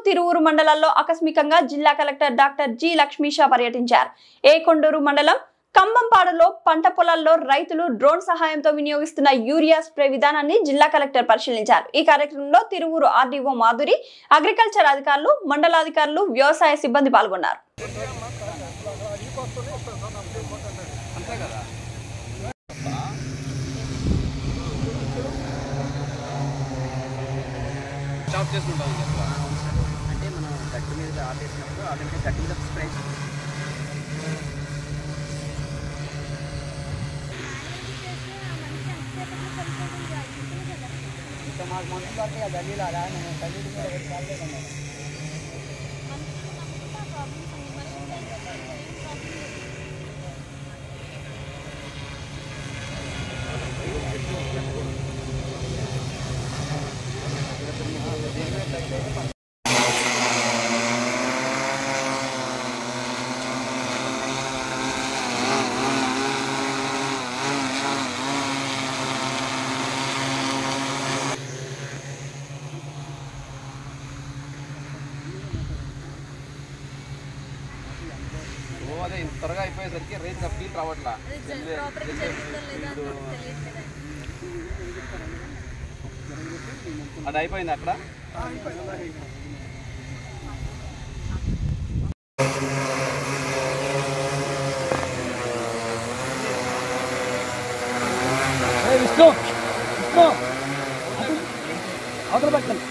తిరువూరు మండలాల్లో ఆకస్మికంగా జిల్లా కలెక్టర్ డాక్టర్ జి లక్ష్మీషా పర్యటించారు. ఏకొండూరు మండలం కంబంపాడులో పంట పొలాల్లో రైతులు డ్రోన్ సహాయంతో వినియోగిస్తున్న యూరియా స్ప్రే విధానాన్ని జిల్లా కలెక్టర్ పరిశీలించారు. ఈ కార్యక్రమంలో తిరువూరు ఆర్డీఓ మాధురి, అగ్రికల్చర్ అధికారులు, మండలాధికారులు, వ్యవసాయ సిబ్బంది పాల్గొన్నారు. అంటే మనం గట్టి మీద ఆపేసినప్పుడు ఆటోమేటిక్ గట్టి మీద స్ప్రే ఇంకా మాకు మందు పట్టి ఆ గల్లీలో అలా నేను గల్లీ మీద కాలేదన్నా అదే త్వరగా అయిపోయేసరికి రైతు ఫీల్ రావట్లా. అది అయిపోయింది అక్కడ. విష్ణు అవతల పట్టుకోండి.